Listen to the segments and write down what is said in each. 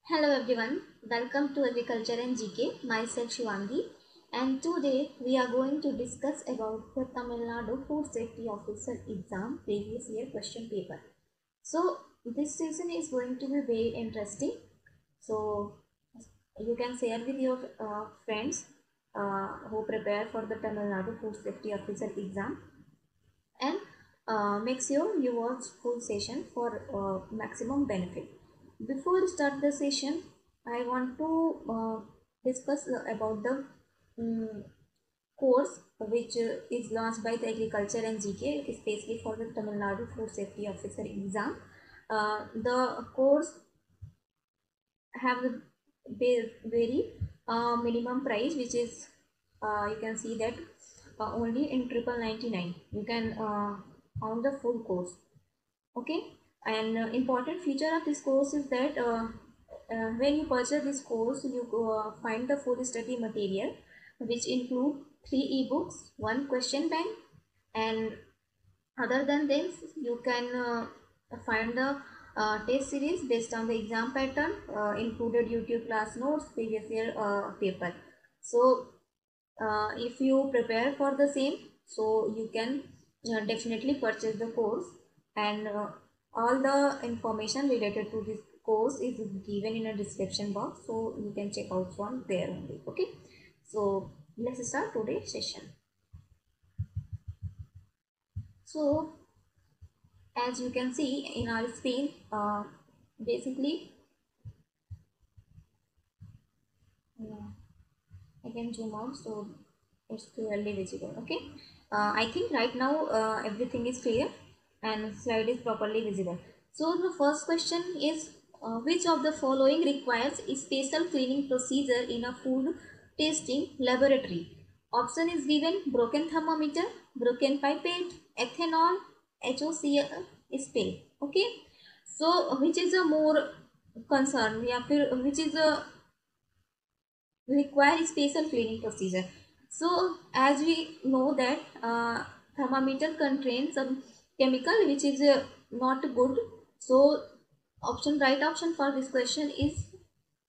Hello everyone, welcome to Agriculture and GK. Myself Shivangi, and today we are going to discuss about the Tamil Nadu Food Safety Officer exam previous year question paper. So this session is going to be very interesting. So you can share with your friends who prepare for the Tamil Nadu Food Safety Officer exam, and make sure you watch full session for maximum benefit. Before we start the session, I want to discuss about the um, course which is launched by the Agriculture and GK, especially for the Tamil Nadu Food Safety Officer exam. The course have the very minimum price, which is you can see that only in 9999 you can found the full course. Okay, and important feature of this course is that when you purchase this course, you find the full study material, which include 3 ebooks, 1 question bank, and other than this you can find the test series based on the exam pattern, included YouTube class notes, previous year paper. So if you prepare for the same, so you can definitely purchase the course, and all the information related to this course is given in a description box, so you can check out from there only. Okay, so let's start today's session. So as you can see in our screen, basically I can zoom out so it's clearly visible. Okay, I think right now everything is clear and slide is properly visible. So the first question is, which of the following requires a special cleaning procedure in a food tasting laboratory? Option is given: broken thermometer, broken pipette, ethanol, HOCl spill. Okay, so which is a more concern, या फिर which is a require special cleaning procedure? So as we know that thermometer contains some chemical which is not good. So right option for this question is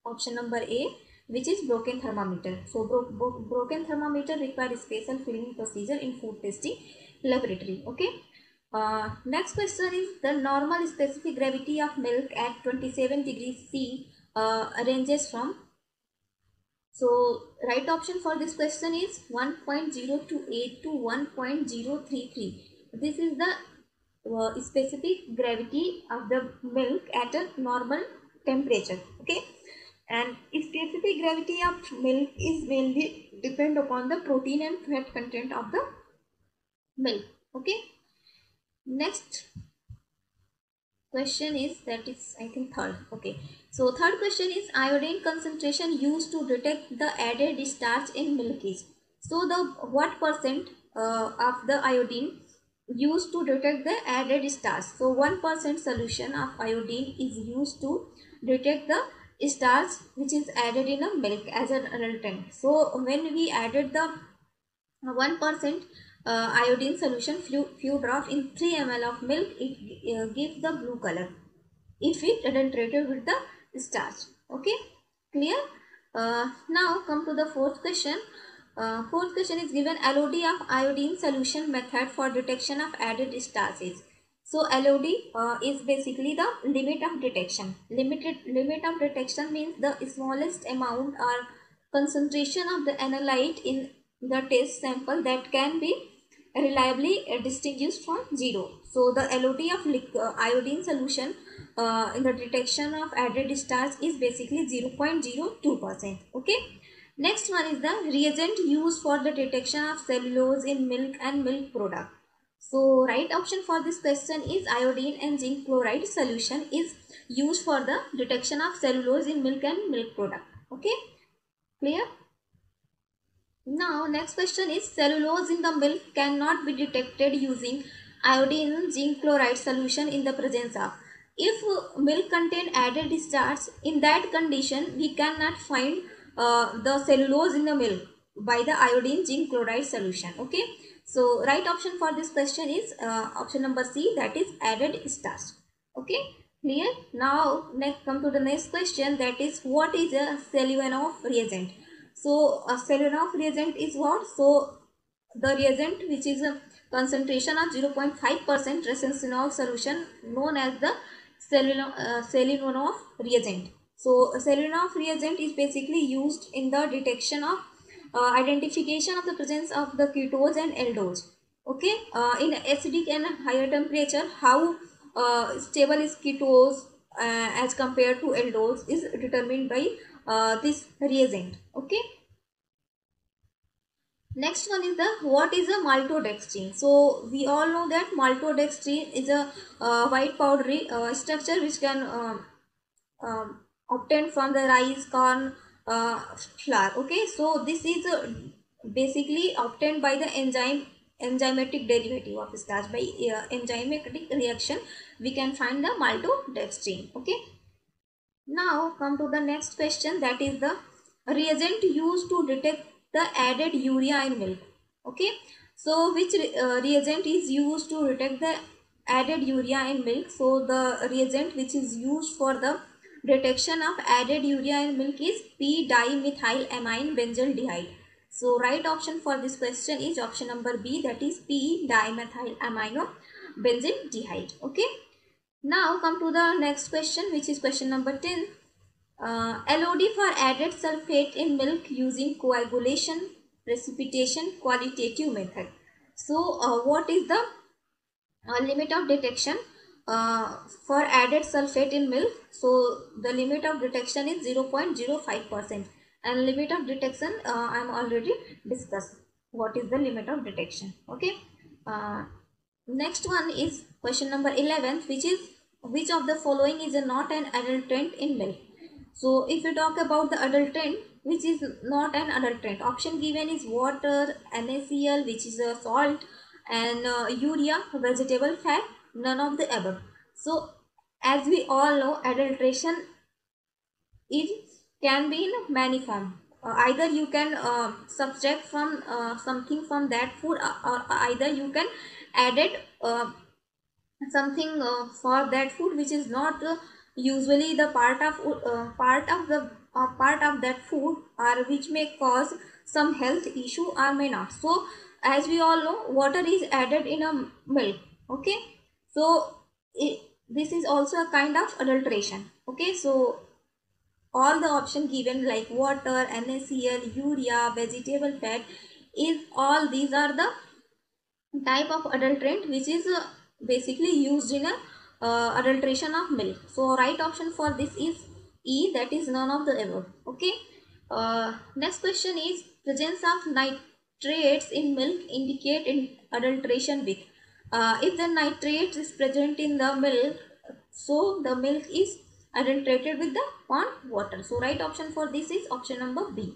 option number A, which is broken thermometer. So broken thermometer require special cleaning procedure in food testing laboratory. Okay. Next question is, the normal specific gravity of milk at 27 degrees C ranges from. So right option for this question is 1.028 to 1.033. This is the specific gravity of the milk at a normal temperature. Okay, and specific gravity of milk is mainly depend upon the protein and fat content of the milk. Okay, next question is, that is I think third. Okay, so third question is, iodine concentration used to detect the added starch in milk is. So the what percent of the iodine used to detect the added starch? So 1% solution of iodine is used to detect the starch which is added in a milk as a resultant. So when we added the 1% iodine solution, few drops in 3 ml of milk, it gives the blue color if it adulterated with the starch. Okay, clear? Now come to the fourth question. Fourth question is given, LOD of iodine solution method for detection of added starches. So LOD is basically the limit of detection. Limit of detection means the smallest amount or concentration of the analyte in the test sample that can be reliably distinguished from zero. So the LOD of iodine solution in the detection of added starch is basically 0.02%. Okay. Next one is the reagent used for the detection of cellulose in milk and milk product. So right option for this question is iodine and zinc chloride solution is used for the detection of cellulose in milk and milk product. Okay, clear? Now next question is, cellulose in the milk cannot be detected using iodine and zinc chloride solution in the presence of. If milk contain added starch, in that condition we cannot find the cellulose in the milk by the iodine zinc chloride solution. Okay, so right option for this question is option number C, that is added starch. Okay, Clear? Now next come to the next question, that is what is a Selivanov reagent? So a Selivanov reagent is what? So the reagent which is a concentration of 0.5% resinol solution known as the Selivanov reagent. So Selivanov reagent is basically used in the detection of identification of the presence of the ketones and aldose. Okay, in acidic and higher temperature, how stable is ketose as compared to aldose is determined by this reagent. Okay. Next one is the what is a maltodextrin. So we all know that maltodextrin is a white powdery structure which can obtained from the rice, corn, flour. Okay, so this is basically obtained by the enzymatic derivative of starch. By enzymatic reaction we can find the maltodextrin. Okay, now come to the next question, that is the reagent used to detect the added urea in milk. Okay, so which reagent is used to detect the added urea in milk? So the reagent which is used for the detection of added urea in milk is p-dimethylamine benzaldehyde. So right option for this question is option number B, that is p-dimethylamino benzaldehyde. Okay. Now come to the next question, which is question number 10. LOD for added sulfate in milk using coagulation, precipitation, qualitative method. So what is the limit of detection for added sulfate in milk? So the limit of detection is 0.05%, and limit of detection I am already discussed what is the limit of detection. Okay. Next one is question number 11, which of the following is not an adulterant in milk? So if you talk about the adulterant which is not an adulterant, option given is water, NaCl which is a salt, and urea, vegetable fat, none of the above. So as we all know, adulteration it can be in many form. Either you can subtract from something from that food, or either you can add it something for that food which is not usually the part of that food, or which may cause some health issue or may not. So as we all know, water is added in a milk. Okay, so this is also a kind of adulteration. Okay, so all the option given like water, NaCl, urea, vegetable fat is all these are the type of adulterant which is basically used in a adulteration of milk. So right option for this is E, that is none of the above. Okay. Next question is presence of nitrates in milk indicate in adulteration with. If the nitrates is present in the milk, so the milk is adulterated with the pond water. So right option for this is option number B.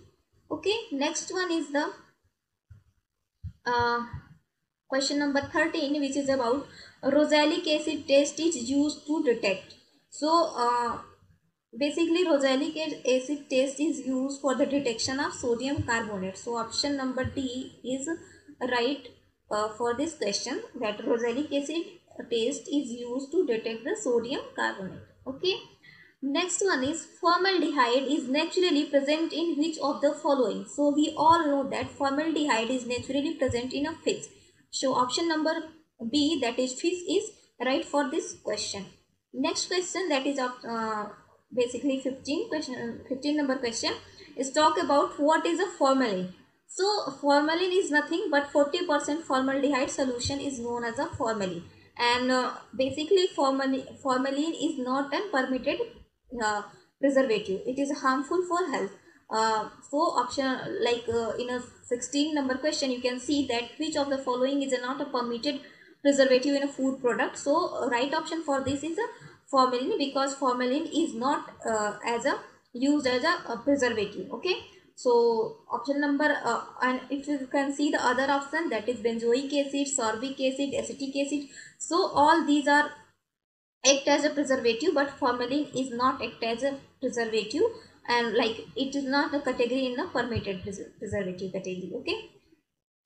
Okay. Next one is the uh, question number 13, which is about rosalic acid test is used to detect. So basically rosalic acid test is used for the detection of sodium carbonate. So option number D is right for this question, that rosalic acid test is used to detect the sodium carbonate. Okay. Next one is formaldehyde is naturally present in which of the following? So we all know that formaldehyde is naturally present in a fish. So option number B, that is fish, is right for this question. Next question, that is basically 15 number question is talk about what is a formalin. So formalin is nothing but 40% formaldehyde solution is known as a formalin, and basically formalin is not a permitted uh, preservative. It is harmful for health. So option like in a 16 number question you can see that which of the following is not a permitted preservative in a food product. So right option for this is a formalin, because formalin is not as a used as a preservative. Okay, so option number and if you can see the other option, that is benzoic acid, sorbic acid, acetic acid. So all these are act as a preservative, but formalin is not act as a preservative, and like it is not a category in the permitted preservative category. Okay,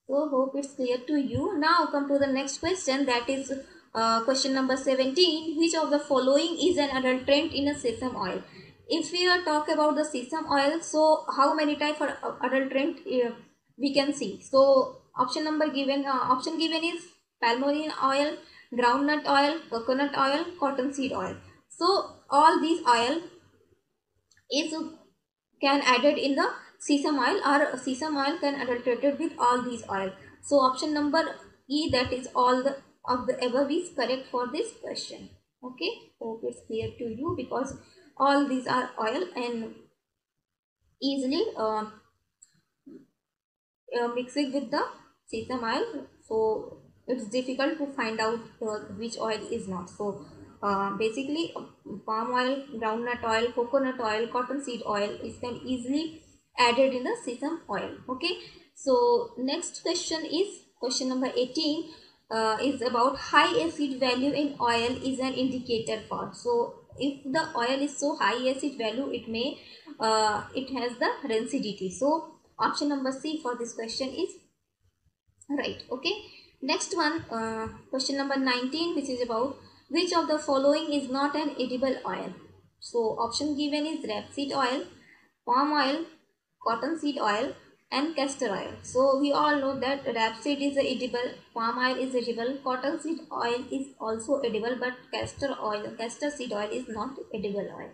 so hope it's clear to you. Now come to the next question, that is Question number 17. Which of the following is an adulterant in a sesame oil? If we are talk about the sesame oil, so how many type of adulterant we can see? So option given is palm oil, groundnut oil, coconut oil, cottonseed oil. So all these oil is can added in the sesame oil, or sesame oil can adulterated with all these oil. So option number E, that is all the of the above, is correct for this question. Okay, hope it's clear to you, because all these are oil and easily mixing with the sesame oil, so it's difficult to find out which oil is not. So basically palm oil, groundnut oil, coconut oil, cottonseed oil is can easily added in the sesame oil. Okay, so next question is question number 18, is about high acid value in oil is an indicator for. So if the oil is so high acid value, it may it has the rancidity. So option number C for this question is right. Okay, next one, question number 19, which is about which of the following is not an edible oil. So option given is rapeseed oil, palm oil, cottonseed oil, and castor oil. So we all know that rapeseed is edible, palm oil is edible, cottonseed oil is also edible, but castor seed oil is not edible oil.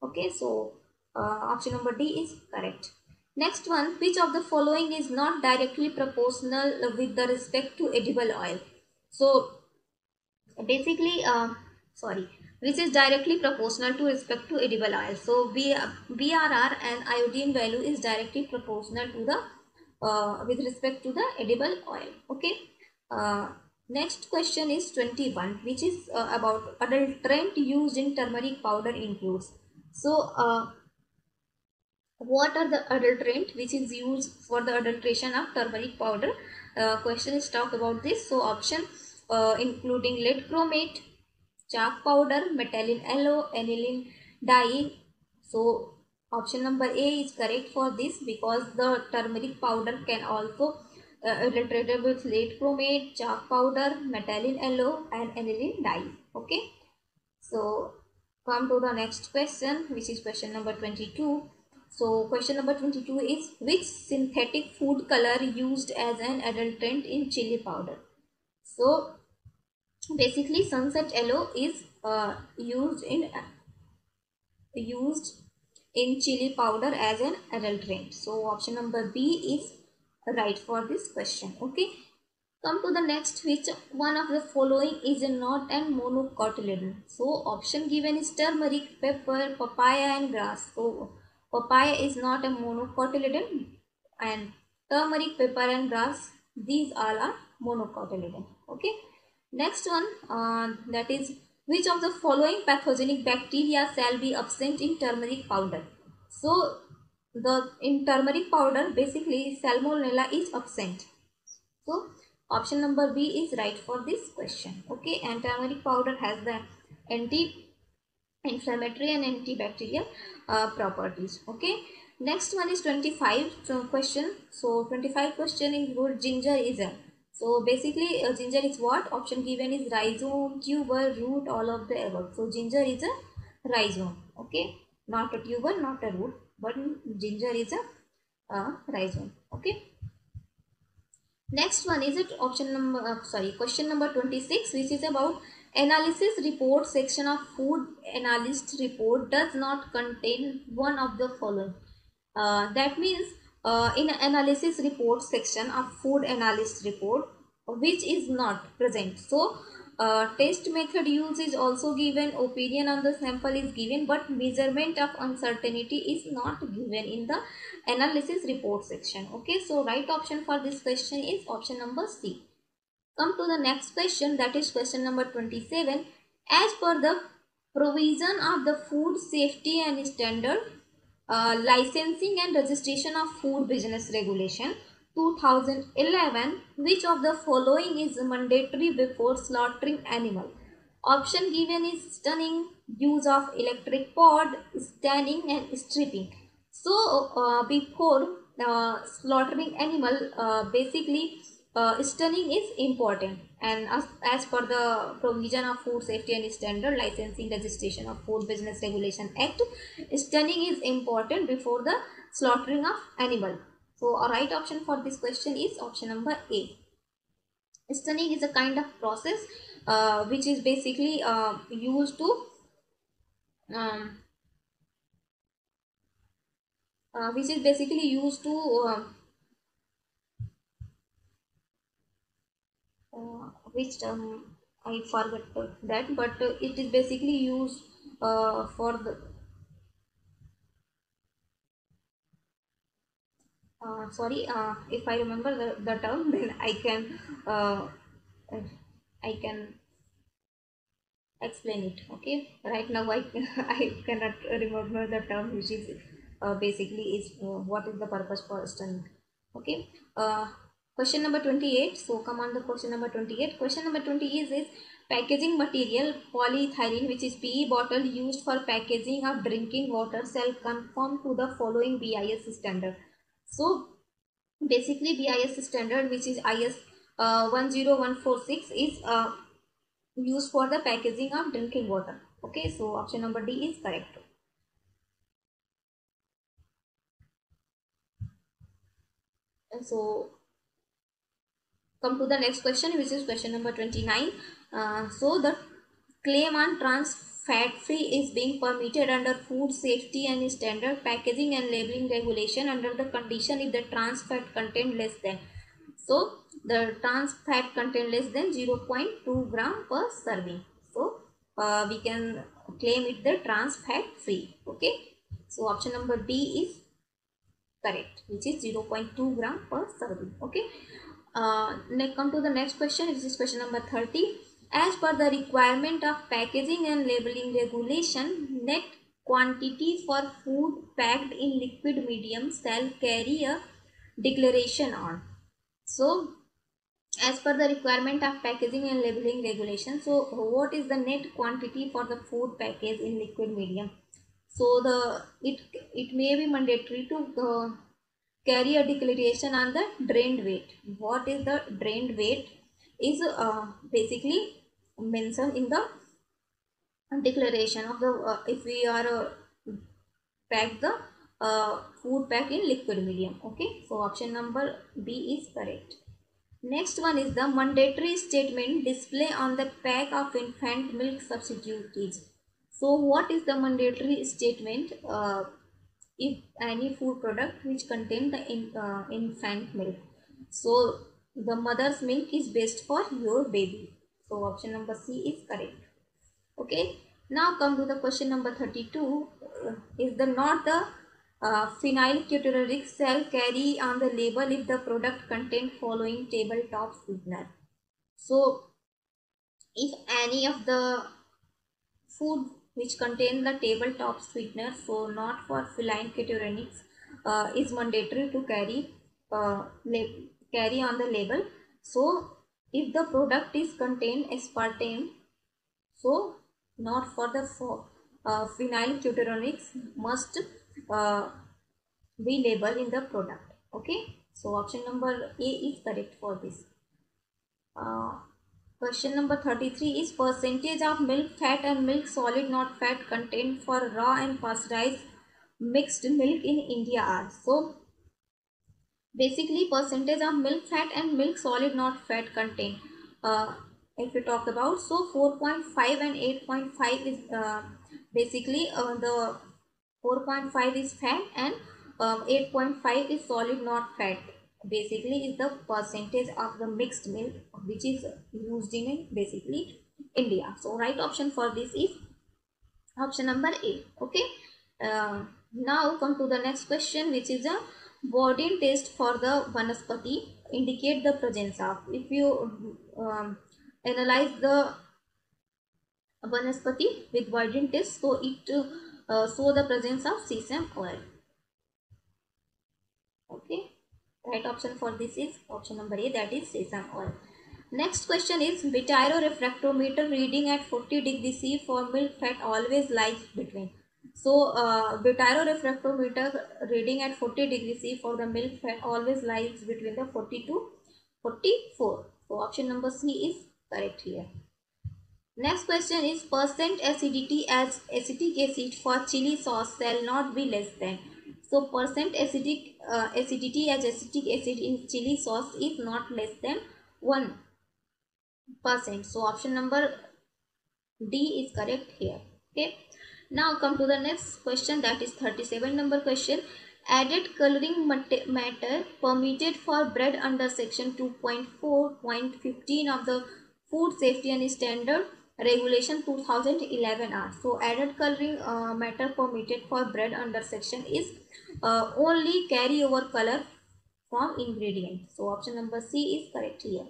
Okay, so option number D is correct. Next one, which of the following is not directly proportional with the respect to edible oil? So basically, which is directly proportional to respect to edible oil. So BRR and iodine value is directly proportional to the with respect to the edible oil. Okay. Next question is 21, which is about adulterant used in turmeric powder includes. So what are the adulterant which is used for the adulteration of turmeric powder? Question is talk about this. So option including lead chromate, chalk powder, metallin yellow, aniline dye. So option number A is correct for this, because the turmeric powder can also adulterated with lead chromate, chalk powder, metallin yellow, and aniline dye. Okay. So come to the next question, which is question number 22. So question number 22 is which synthetic food color used as an adulterant in chili powder? So basically sunset yellow is used in chili powder as an adulterant. So option number B is right for this question. Okay. Come to the next, which one of the following is not an monocotyledon. So option given is turmeric, pepper, papaya, and grass. So papaya is not a monocotyledon, and turmeric, pepper, and grass, these all are monocotyledon. Okay. Next one, that is which of the following pathogenic bacteria shall be absent in turmeric powder. So in turmeric powder, basically salmonella is absent. So option number B is right for this question. Okay, and turmeric powder has the anti-inflammatory and antibacterial properties. Okay, next one is 25 question. So 25 question is what ginger is a. So basically ginger is what? Option given is rhizome, tuber, root, all of the above. So ginger is a rhizome. Okay, not a tuber, not a root, but ginger is a rhizome. Okay. Next one is it option number question number 26, which is about analysis report section of food analyst report does not contain one of the following. That means in analysis report section of food analyst report, which is not present. So test method use is also given, opinion on the sample is given, but measurement of uncertainty is not given in the analysis report section. Okay, so right option for this question is option number C. Come to the next question, that is question number 27. As per the provision of the Food Safety and Standard Licensing and Registration of Food Business Regulation 2011, which of the following is mandatory before slaughtering animal? Option given is stunning, use of electric pod, standing, and stripping. So before slaughtering animal, basically stunning is important, and as per the provision of Food Safety and Standard Licensing Registration of Food Business Regulation Act, stunning is important before the slaughtering of animal. So a right option for this question is option number A. Stunning is a kind of process which is basically used to um, which is basically used to which term I forgot that, but it is basically used for the sorry, if I remember the term, then uh, I can explain it. Okay, right now I I cannot remember the term, which is basically is what is the purpose for stunning. Okay, question number 28. So come on the question number 28. Question number 20 is packaging material polyethylene, which is PE bottle used for packaging of drinking water, shall conform to the following BIS standard. So basically BIS standard, which is IS 10146, is used for the packaging of drinking water. Okay, so option number D is correct. And so come to the next question, which is question number 29. So the claim on trans fat free is being permitted under food safety and standard packaging and labeling regulation under the condition if the trans fat content less than. So the trans fat content less than 0.2 gram per serving. So we can claim it the trans fat free. Okay. So option number D is correct, which is 0.2 gram per serving. Okay. Next, come to the next question, which is question number 30. As per the requirement of packaging and labeling regulation, net quantity for food packed in liquid medium shall carry a declaration on. So as per the requirement of packaging and labeling regulation, so what is the net quantity for the food package in liquid medium? So it may be mandatory to carry a declaration on the drained weight. What is the drained weight is basically mentioned in the declaration of the if we are pack the food pack in liquid medium. Okay, so option number B is correct. Next one is the mandatory statement display on the pack of infant milk substitute is. So what is the mandatory statement if any food product which contain the infant milk? So the mother's milk is best for your baby. So option number C is correct. Okay. Now come to the question number 32. Is the not the phenylketonuria shall carry on the label if the product contain following tabletop sweetener. So if any of the food which contain the tabletop sweetener, so not for phenylketonuria, is mandatory to uh, carry on the label. So if the product is contain aspartame, so not for the phenylketonuria must uh, be labeled in the product. Okay, so option number A is correct for this. Uh, Question number 33 is percentage of milk fat and milk solid not fat content for raw and pasteurized mixed milk in India are. So basically percentage of milk fat and milk solid not fat content. If we talk about, so 4.5 and 8.5 is basically the 4.5 is fat and 8.5 is solid not fat. Basically is the percentage of the mixed milk which is used in basically India. So right option for this is option number A. Okay. Now come to the next question, which is a Borden test for the vanaspati indicate the presence of. If you analyze the vanaspati with Borden test, so it show the presence of sesame oil. Okay, right option for this is option number A, that is sesame oil. Next question is refractometer reading at 40 degrees C for milk fat always lies between. So refractometer reading at 40 degrees C for the milk fat always lies between the 40 to 44. So option number C is correct here. Next question is percent acidity as acetic acid for chili sauce shall not be less than. So percent acidity as acetic acid in chili sauce is not less than 1%. So option number D is correct here. Okay. Now come to the next question, that is 37 number question. Added coloring matter permitted for bread under section 2.4.15 of the Food Safety and Standard Regulation 2011 are. So added coloring matter permitted for bread under section is only carryover color from ingredient. So option number C is correct here.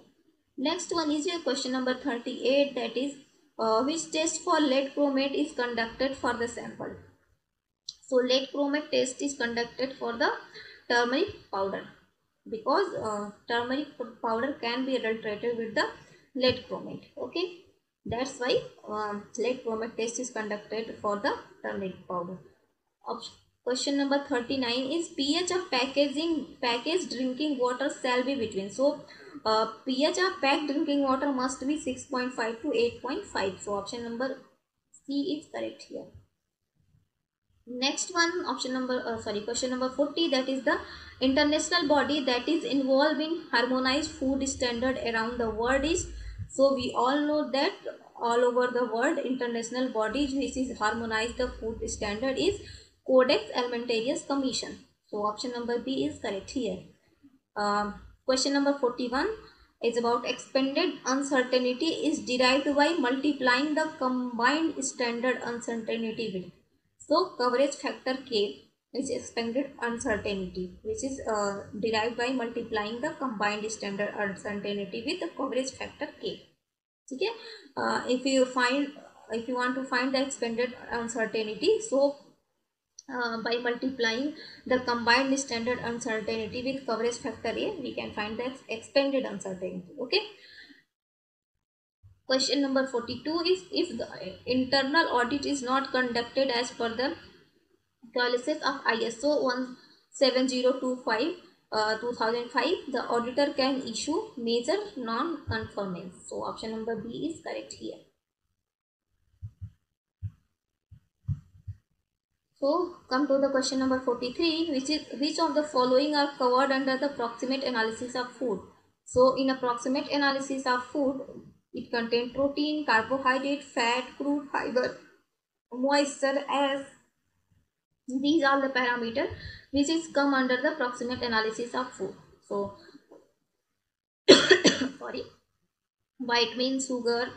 Next one is your question number 38, that is which test for lead chromate is conducted for the sample. So lead chromate test is conducted for the turmeric powder, because turmeric powder can be adulterated with the lead chromate. Okay, that's why lead chromate test is conducted for the turmeric powder. Question number 39 is pH of packaged drinking water shall be between. So pH of packed drinking water must be 6.5 to 8.5. So option number C is correct here. Next one, question number 40, that is the international body that is involved in harmonized food standard around the world is. So we all know that all over the world international bodies which is harmonized the food standard is Codex Alimentarius Commission. So option number B is correct here. Question number 41 is about expanded uncertainty is derived by multiplying the combined standard uncertainty with. So coverage factor K is expanded uncertainty, which is derived by multiplying the combined standard uncertainty with the coverage factor K. Okay, if you want to find the expanded uncertainty, so by multiplying the combined standard uncertainty with coverage factor A, we can find the expanded uncertainty. Okay. Question number 42 is if the internal audit is not conducted as per the policies of ISO 17025 2005, the auditor can issue major non-conformance. So option number B is correct here. So come to the question number 43, which is which of the following are covered under the proximate analysis of food. So in a proximate analysis of food, it contains protein, carbohydrate, fat, crude fiber, moisture, as these are the parameters which is come under the proximate analysis of food. So sorry, vitamin, sugar,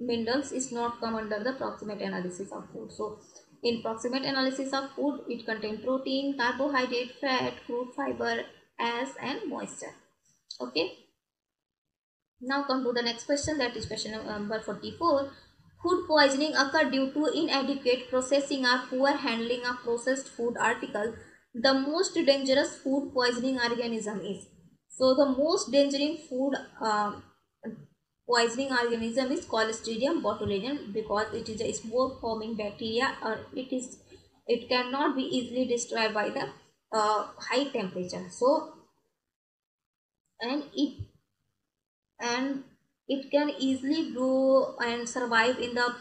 minerals is not come under the proximate analysis of food. So in proximate analysis of food, it contains protein, carbohydrate, fat, crude fiber, as and moisture. Okay. Now come to the next question, that is question number 44. Food poisoning occur due to inadequate processing or poor handling of processed food article. The most dangerous food poisoning organism is. So the most dangerous food poisoning organism is Clostridium botulinum, because it is a spore forming bacteria, or it cannot be easily destroyed by the high temperature. So and it can easily grow and survive in the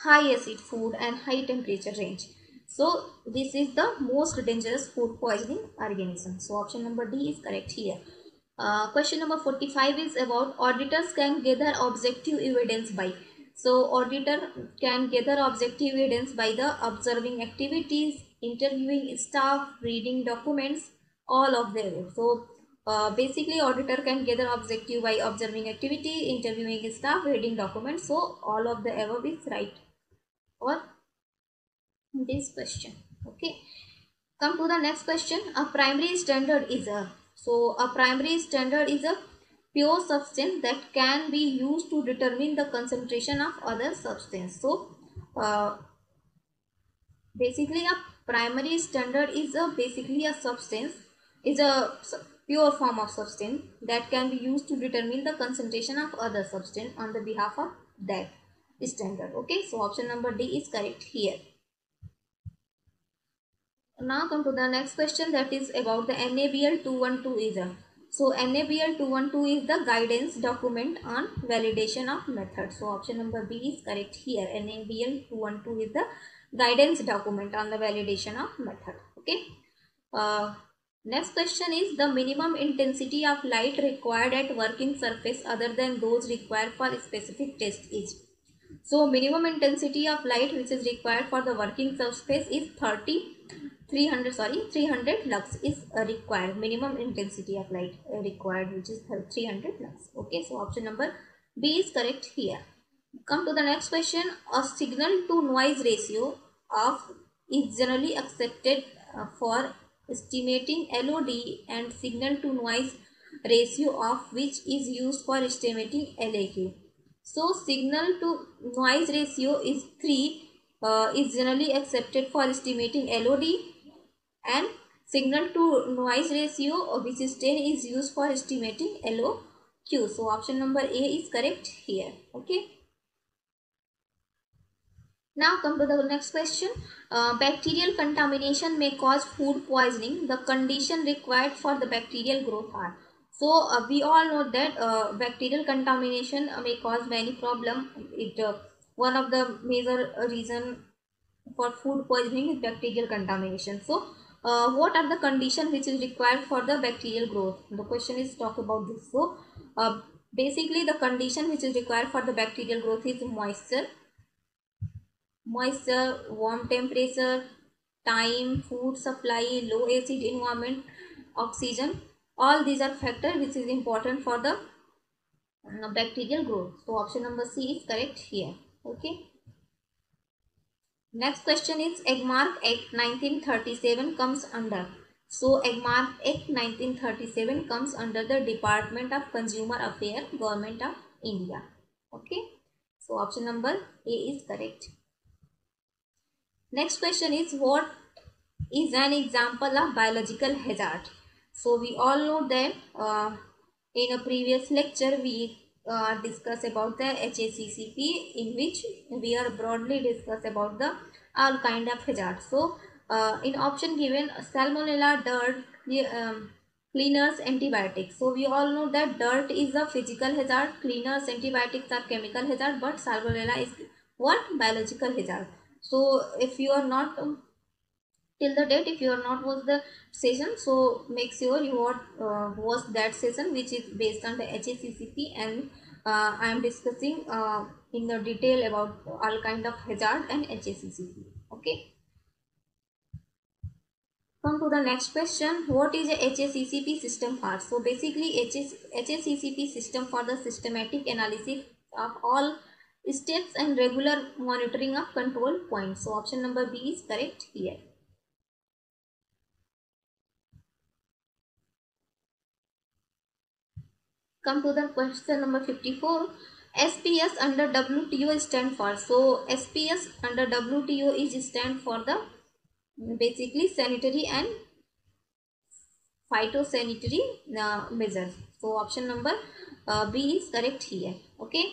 high acid food and high temperature range. So this is the most dangerous food poisoning organism. So option number D is correct here. Question number 45 is about auditors can gather objective evidence by. So auditor can gather objective evidence by the observing activities, interviewing staff, reading documents, all of the above. So basically auditor can gather objective by observing activity, interviewing staff, reading documents. So all of the above is right for this question. Okay. Come to the next question. A primary standard is a pure substance that can be used to determine the concentration of other substance. So basically a primary standard is basically a substance, is a pure form of substance that can be used to determine the concentration of other substance on the behalf of that standard. Okay, so option number D is correct here. Now come to the next question, that is about the NaBl 212 is a. So NABL 212 is the guidance document on validation of method. So option number B is correct here. NABL 212 is the guidance document on the validation of method. Okay. Next question is the minimum intensity of light required at working surface other than those required for a specific test is. So minimum intensity of light which is required for the working surface is 300 lux is required. Minimum intensity of light required which is 300 lux. Okay, so option number B is correct here. Come to the next question. A signal to noise ratio of is generally accepted for estimating LOD and signal to noise ratio of which is used for estimating LAQ. So signal to noise ratio is 3 is generally accepted for estimating LOD, and signal to noise ratio which is 10 is used for estimating LOQ. So option number A is correct here. Okay. Now come to the next question. Bacterial contamination may cause food poisoning. The condition required for the bacterial growth are. So we all know that bacterial contamination may cause many problems. One of the major reason for food poisoning is bacterial contamination. So what are the conditions which is required for the bacterial growth? The question is talk about this. So basically the condition which is required for the bacterial growth is moisture, warm temperature, time, food supply, low acid environment, oxygen. All these are factors which is important for the bacterial growth. So option number C is correct here. Okay. Next question is Agmark Act 1937 comes under. So Agmark Act 1937 comes under the Department of Consumer Affairs, Government of India. Okay. So option number A is correct. Next question is what is an example of biological hazard? So we all know that in a previous lecture we discussed about the HACCP, in which we are broadly discussed about the all kind of hazards. So in option given salmonella, dirt, cleaners, antibiotics. So we all know that dirt is a physical hazard, cleaners, antibiotics are chemical hazard, but salmonella is what? Biological hazard. So if you are not till the date, if you are not watched the session, so make sure you watch that session which is based on the HACCP, and I am discussing in the detail about all kind of hazard and HACCP. Okay. Come to the next question. What is a HACCP system for? So basically HACCP system for the systematic analysis of all steps and regular monitoring of control points. So option number B is correct here. Come to the question number 54. SPS under WTO stand for. So SPS under WTO is stand for the basically sanitary and phytosanitary measures. So option number B is correct here. Okay.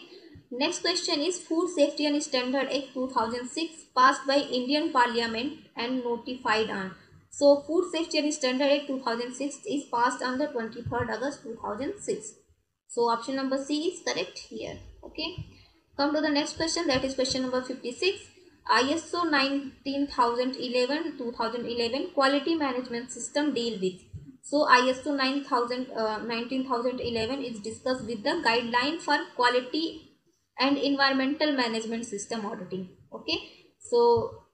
Next question is Food Safety and Standard Act 2006 passed by Indian Parliament and notified on. So Food Safety and Standard Act 2006 is passed on the 23rd August 2006. So option number C is correct here. Okay. Come to the next question, that is question number 56. ISO 19011 Quality Management System deal with. So ISO 19011 is discussed with the guideline for quality and environmental management system auditing. Okay. So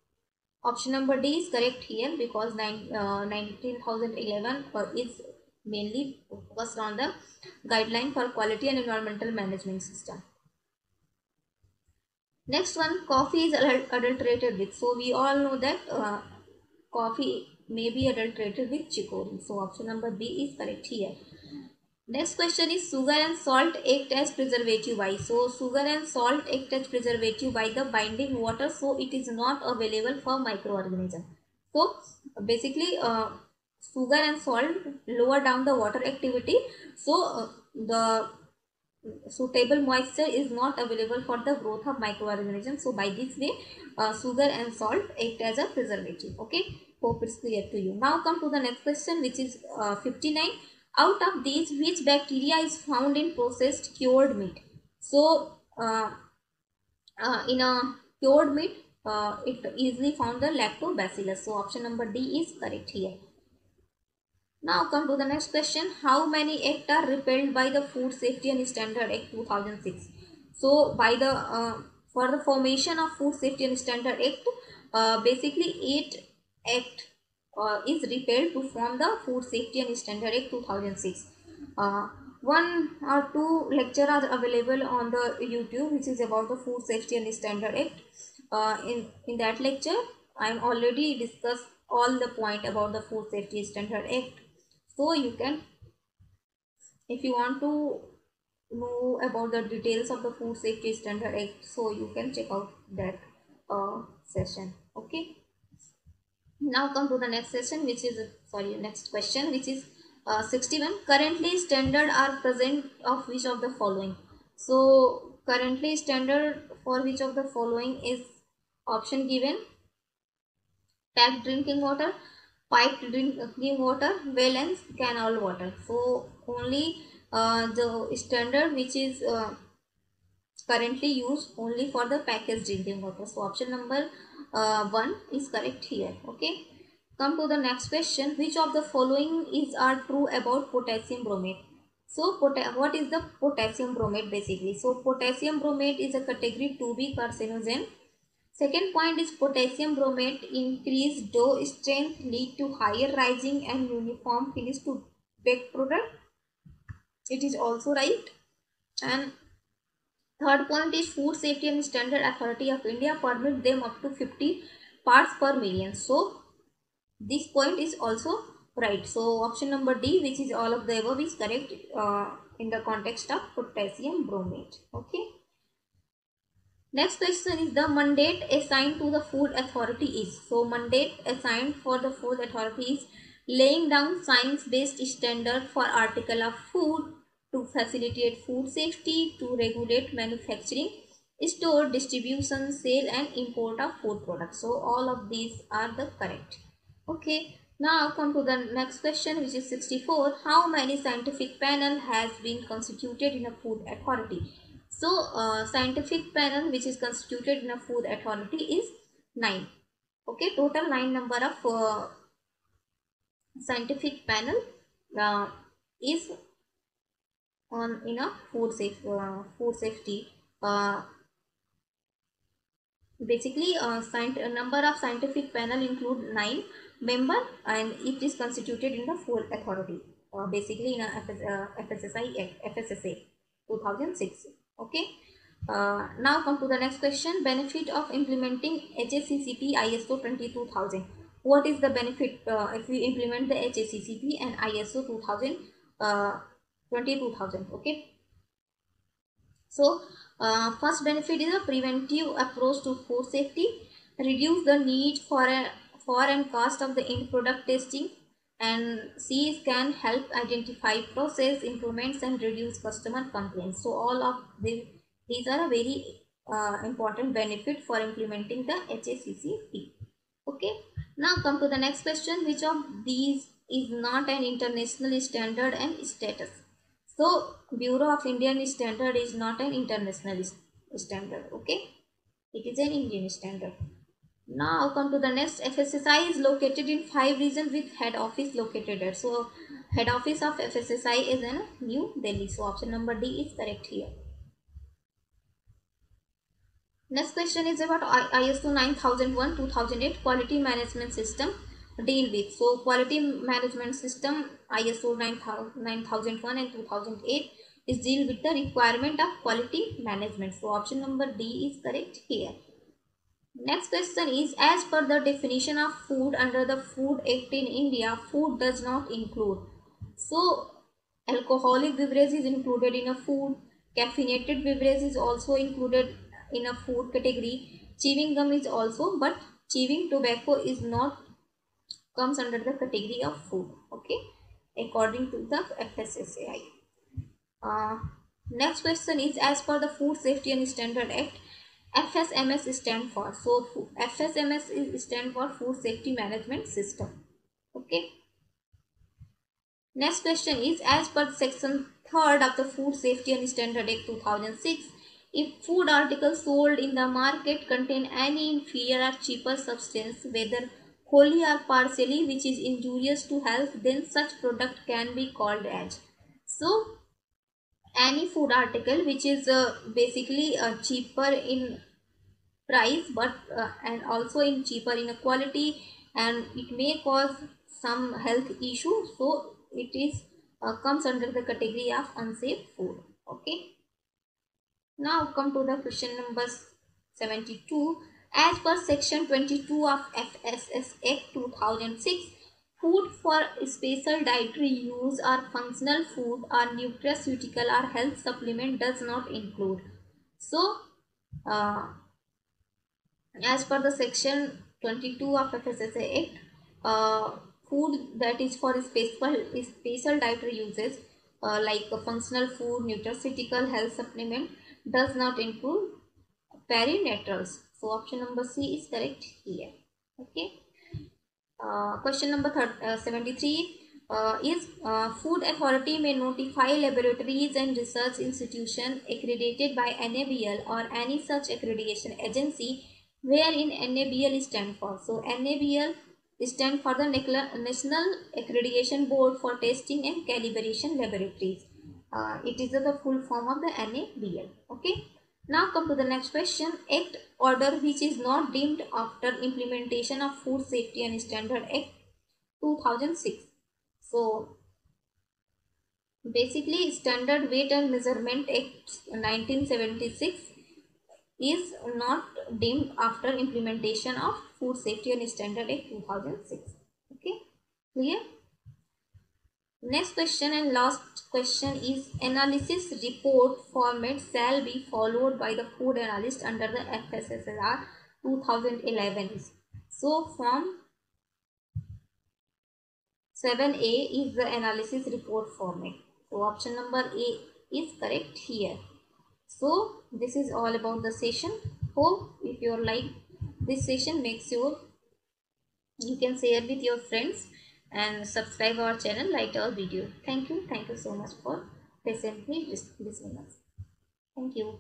option number D is correct here, because 19011 is mainly focused on the guideline for quality and environmental management system. Next one, coffee is adulterated with. So we all know that coffee may be adulterated with chicory. So option number B is correct here. Next question is sugar and salt act as preservative by. So sugar and salt act as preservative by the binding water, so it is not available for microorganism. So basically sugar and salt lower down the water activity, so the suitable moisture is not available for the growth of microorganisms. So by this way sugar and salt act as a preservative. Okay, hope it's clear to you. Now come to the next question, which is 59. Out of these, which bacteria is found in processed cured meat? So, in a cured meat, it easily found the lactobacillus. So, option number D is correct here. Now come to the next question. How many acts are repealed by the Food Safety and Standard Act 2006? So by the for the formation of Food Safety and Standard Act, basically 8 act is repealed to form the Food Safety and Standard Act 2006. One or two lecture are available on the YouTube, which is about the Food Safety and Standard Act. In that lecture, I am already discussed all the point about the Food Safety Standard Act. So you can, if you want to know about the details of the Food Safety Standard Act, so you can check out that session. Okay. Now come to the next session, which is next question, which is 61. Currently standard are present of which of the following? So currently standard for which of the following is option given: tapped drinking water, piped drinking water, well and canal water. So only the standard which is currently used only for the packaged drinking water. So option number 1 is correct here. Okay. Come to the next question. Which of the following is are true about potassium bromate? So what is the potassium bromate basically? So potassium bromate is a category 2B carcinogen. Second point is potassium bromate increased dough strength lead to higher rising and uniform finish to baked product. It is also right. And third point is Food Safety and Standard Authority of India permit them up to 50 parts per million. So this point is also right. So option number D, which is all of the above, is correct in the context of potassium bromate. Okay. Next question is the mandate assigned to the food authority is. So mandate assigned for the food authority is laying down science-based standard for article of food, to facilitate food safety, to regulate manufacturing, store, distribution, sale and import of food products. So all of these are the correct. Okay. Now come to the next question, which is 64. How many scientific panel has been constituted in a food authority? So scientific panel which is constituted in a food authority is 9. Okay, total 9 number of scientific panel is on in a food safety. Basically, number of scientific panel include 9 member, and it is constituted in the food authority. Basically, in a FSSA 2006. Okay. Now come to the next question. Benefit of implementing HACCP ISO 22000. What is the benefit if we implement the HACCP and ISO 22000? Okay. So first benefit is a preventive approach to food safety, reduce the need for and cost of the end product testing, and C can help identify process improvements and reduce customer complaints. So all of these are a very important benefit for implementing the HACCP. Okay. Now come to the next question. Which of these is not an international standard and status? So Bureau of Indian Standard is not an international standard. Okay. It is an Indian standard. Now come to the next. FSSAI is located in 5 regions with head office located at. So head office of FSSAI is in New Delhi. So option number D is correct here. Next question is about ISO 9001-2008 quality management system deal with. So quality management system ISO 9001 and 2008 is deal with the requirement of quality management. So option number D is correct here. Next question is, as per the definition of food under the Food Act in India, food does not include. So alcoholic beverage is included in a food, caffeinated beverage is also included in a food category, chewing gum is also, but chewing tobacco is not comes under the category of food. Okay, according to the FSSAI. Next question is, as per the Food Safety and Standard Act, FSMS stand for. So FSMS is stand for Food Safety Management System. Okay. Next question is, as per section 3rd of the Food Safety and Standard Act 2006, if food articles sold in the market contain any inferior or cheaper substance, whether wholly or partially, which is injurious to health, then such product can be called as. So, any food article which is basically cheaper in price, but and also in cheaper in quality, and it may cause some health issue, so it is comes under the category of unsafe food. Okay, now come to the question number 72. As per section 22 of FSS Act 2006, food for special dietary use or functional food or nutraceutical or health supplement does not include. So uh, as per the section 22 of FSSA Act, food that is for special dietary uses like a functional food, nutraceutical, health supplement does not include perinaturals. So option number C is correct here. Okay. Question number 73 is food authority may notify laboratories and research institution accredited by NABL or any such accreditation agency wherein NABL stand for. So NABL stand for the National Accreditation Board for Testing and Calibration Laboratories. It is the full form of the NABL. Okay. Now come to the next question. Act order which is not deemed after implementation of Food Safety and Standard Act 2006. So basically Standard Weight and Measurement Act 1976 is not deemed after implementation of Food Safety and Standard Act 2006. Okay, clear? Next question and last question is, analysis report format shall be followed by the food analyst under the FSSR 2011. So form 7A is the analysis report format. So option number A is correct here. So this is all about the session. Hope if you like this session, make sure you can share with your friends and subscribe our channel, like our video. Thank you so much for patiently listening us. Thank you.